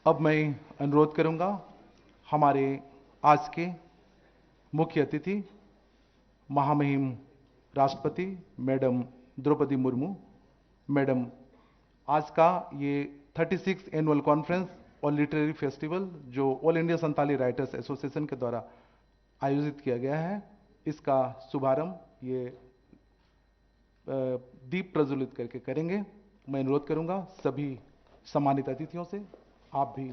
अब मैं अनुरोध करूंगा हमारे आज के मुख्य अतिथि महामहिम राष्ट्रपति मैडम द्रौपदी मुर्मू। मैडम, आज का ये 36 एनुअल कॉन्फ्रेंस और लिटरेरी फेस्टिवल जो all India Santali writers association के द्वारा आयोजित किया गया है, इसका शुभारंभ ये दीप प्रज्वलित करके करेंगे। मैं अनुरोध करूंगा सभी सम्मानित अतिथियों से, आप भी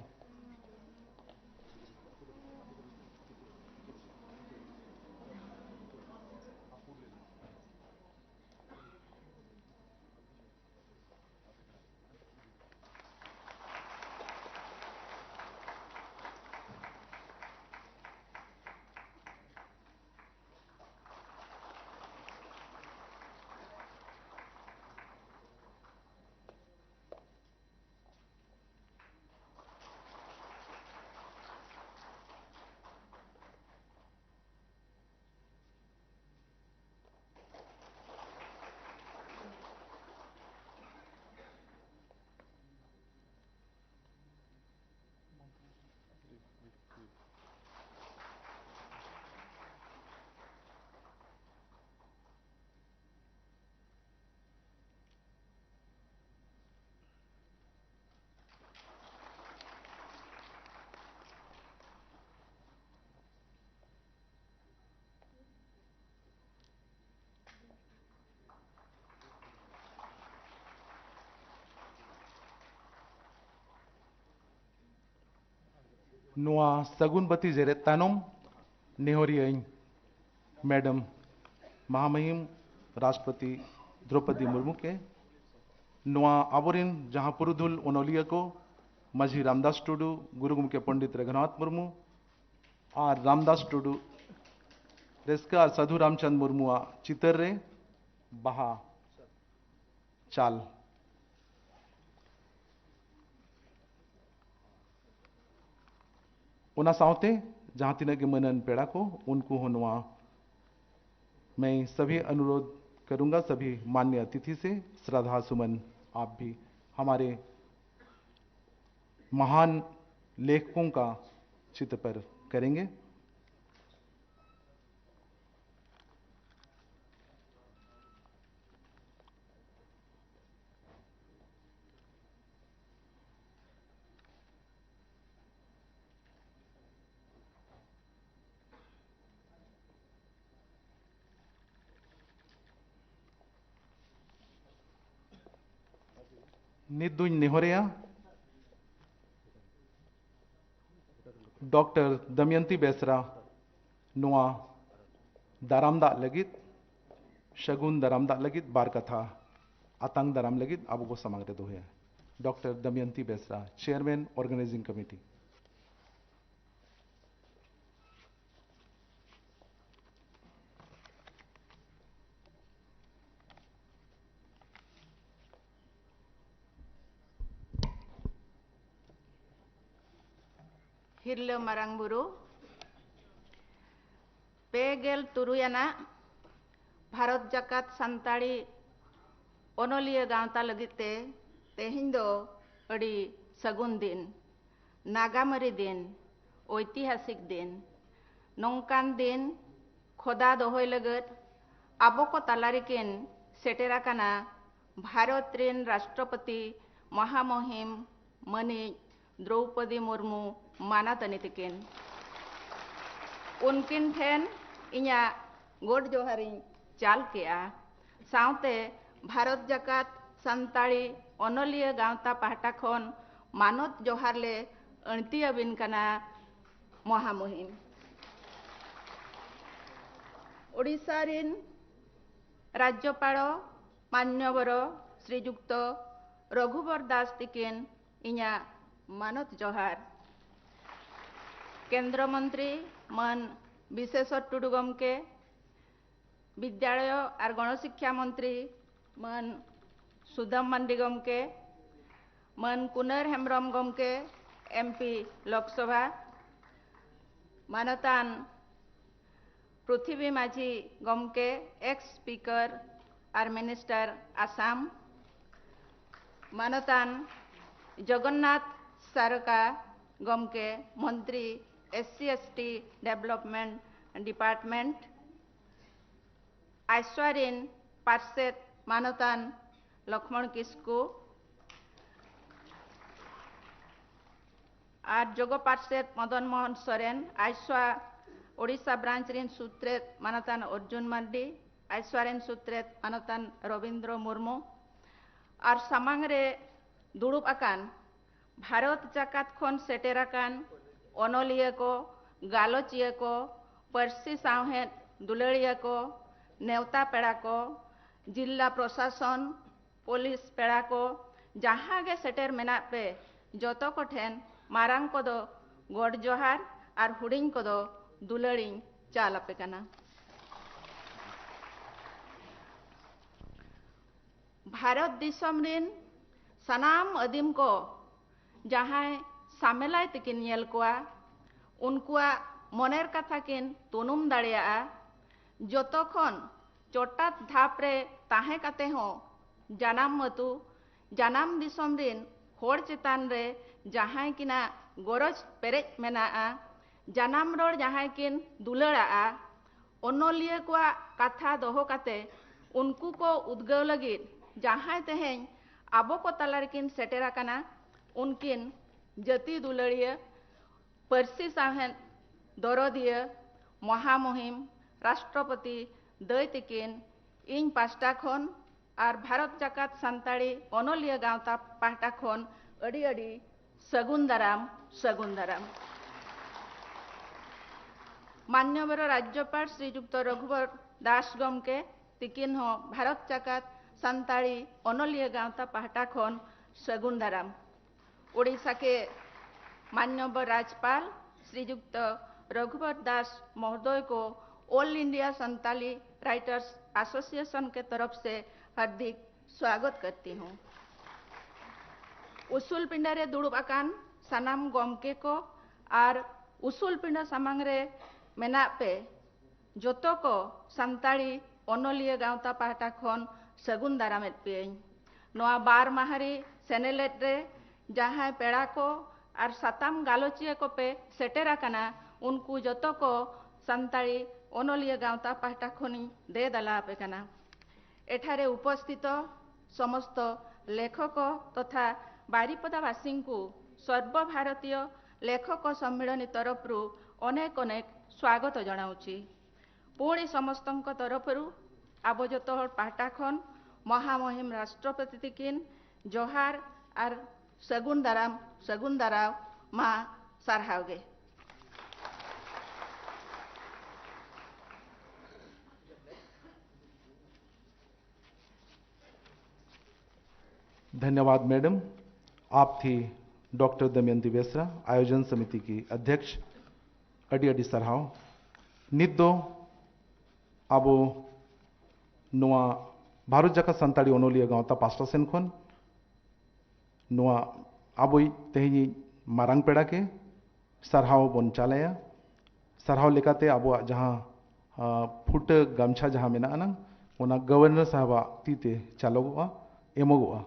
नुआ सगुन बती जेरे तानोम नेहोरी मैडम महामहिम राष्ट्रपति द्रौपदी मुर्मू के नुआ आबोरिन जहां पुरुधुल ओनोलिया को माझी रामदास टुडू गुरुगुम के पंडित रघुनाथ मुर्मू और रामदास टुडू रेस्का और साधु रामचंद मुर्मू चितर रे बहा चाल उना सावते जहां तिना के मनन पेड़ा को उनको होनवा मैं सभी अनुरोध करूंगा सभी मान्य अतिथि से श्रद्धा सुमन आप भी हमारे महान लेखकों का चित्र पर करेंगे। निदुñ नेहोरिया डॉक्टर दमयंती बेसरा नुआ दारामदा लगित शगुन दारामदा लगित बार कथा आतंग दाराम लगित अब को समागरे दो है doctor Damayanti Besra chairman organising committee. हिरले मारांग बुरु पेगेल तुरुयाना भारत जाकात संताड़ी ओनोलिया गांवता लगिते तेहिं दो अड़ी सगुन दिन नागामरी दिन ऐतिहासिक दिन नौकान दिन खोदा दोहय लगत आबो को तालारिकिन सेटेराकाना भारत रेन राष्ट्रपति महामहिम मनी द्रौपदी मुर्मू मानातनी तकिन उनकिन ठेन इन्या गोड जोहारी चाल किया सावते भारत जाकात संताड़ी ओनोलिया गांवता पाहटा खन मानत जोहार ले अणती अबिन कना महामहिम ओडिशा रिन राज्यपाल मान्यवर श्रीजुक्त रघुवर दास तिकिन इन्या मानत जोहार केंद्र मंत्री मन विशेषर टुडू गमके विद्यालय और गणशिक्षा मंत्री मन सुदम मंडी गमके मन कुनर हेम्ब्रम गमके एमपी लोकसभा मानतान पृथ्वी माझी गमके एक्स स्पीकर और मिनिस्टर आसाम मानतान जगन्नाथ सारका गमके मंत्री SC/ST डेवलपमेंट डिपार्टमेंट आइसवारिन पार्षद मानतान लक्ष्मण किस्कू और जोगो पार्षद मदन मोहन सोरेन आइसवा ओडिशा ब्रांच रिन सूत्रेत मानतान अर्जुन मार्डी आइसवारिन सूत्रेत मानतान रविंद्र मुर्मू और सामांगरे दुड़ुब आकान भारत जाकात खन सेटेराकान अनलिया को गालोचिया को पारसी सावहेद दुलड़िया को नेवता पेड़ा को जिला प्रशासन पुलिस पेड़ा को जहाँ गे सेटेर मेना पे जोतो को ठेन मारांग को दो गोड जोहार और हुडिंग को दो दुलड़िंग चालपे कना। भारत दिसम रिन सनाम अदीम को जहाँ सामेलाय तकिन येल कोआ उनकुआ मनेर कथा किन तुनुम दाड़िया जोतो खन चोटात धाप रे ताहे कते हो जानाम मतु जानाम दिसम रिन होड़ चेतान रे जहाँ किना गोरज पेरेज मेना जानाम रोड जहाँ किन दुलड़ा ओनलिया कोआ कथा दोहो कते उनको को उद्गव लगित जहाँ तेहें आबो को तलारकिन सेटेरा कना उनकिन जति दुलड़िया परसी साहेन दरदिया महामहिम राष्ट्रपति दैतिकिन इन पास्टा खन और भारत जाकात सान्ताड़ी अनलिया गाँवता पाहटा खन अड़ी अड़ी सगुन दाराम मान्यवर राज्यपाल श्रीयुक्त रघुवर दास गमके तिकिन हो भारत जाकात सान्ताड़ी अनलिया गाँवता पाहटा खन सगुन दाराम ओडिशा के मान्यवर राज्यपाल श्रीयुक्त रघुवर दास महोदय को all India Santali writers association के तरफ से हार्दिक स्वागत करती हूँ। उसूल पिंडारे दुड़ुब आकान सानाम गमके को और उसूल पिंडा सामांगरे मेना पे जोतो को सान्ताड़ी अनलिया गाँवता पाहटा खन सगुन दारामेद पे नोआ बार माहारी सेनेलेट रे जहाँ पेड़ा को और साताम गालोचिया को पे सेटेरा कना उनको जोतो को सान्ताड़ी अनलिया गाँवता पाहटा खनी दे दला पे कना। एठारे उपस्थित समस्त लेखक तथा बारिपदावासी को सर्वभारतीय लेखक सम्मेलन तरफ अनेक अनेक स्वागत जनाऊँची। पुणी समस्त तरफ आबोजत पाहटा खन महामहिम राष्ट्रपति किन जोहार और सगुन दाराव मा सारहावगे। धन्यवाद मैडम। आप थी डॉक्टर दमयंती बेसरा, आयोजन समिति की अध्यक्ष। अडी अडी सरहाव नित दो आबो नोआ भारत जाका सान्ताड़ी अनलिया गाँवता पास्टा सेन खन नोआ आबोई तेही मारांग पेड़ा के सरहाव बन चालाया। सरहाव लेकाते आबो जहाँ फुट गामछा जहाँ मेना ना ओना गवर्नर साहबा तीते चालोगोआ एमोगोआ।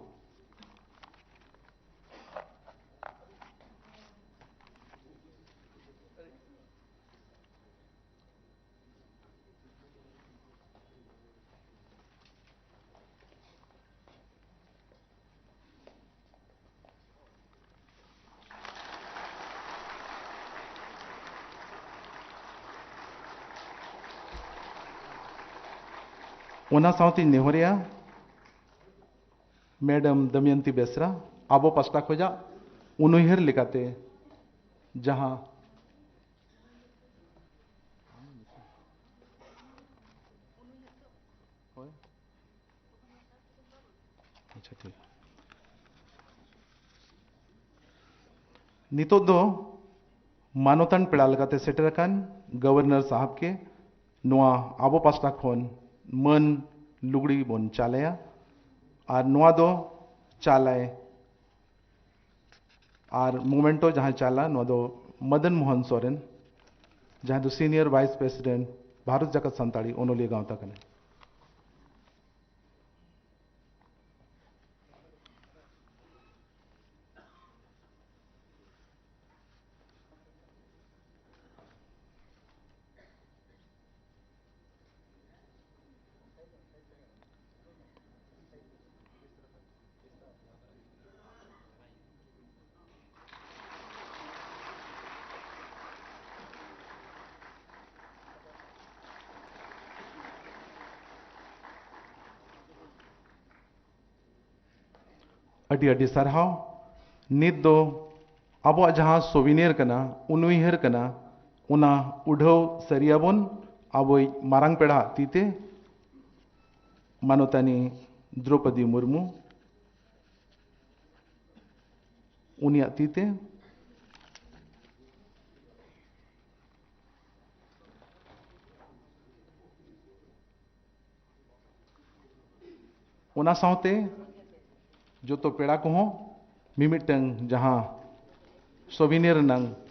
ओना साउती नेहरिया मैडम दमयंती बेसरा आबो पास्टा खोजा उनहर लेकाते जहां अच्छा ठीक नितो दो मानोतान पेड़ा लगाते सेटरकान गवर्नर साहब के नोआ आबो पास्टा खन मन लुगड़ी बन चालाया और नोआ दो चालाए और मोमेंटो जहाँ चाला नोआ दो मदन मोहन सोरेन जहाँ दो सीनियर वाइस प्रेसिडेंट भारत जाकात सान्ताड़ी अनलिया गाँवता कने। अडी अडी सरहाव नित दो अब जहां सोविनियर कना उनुइहर कना उना उढ़व सरियाबन अब मारांग पेड़ा तीते मानोतानी द्रौपदी मुर्मू उनिया तीते उना साउते जो तो पेड़ा को मिमिटंग जहां सोविनियर नंग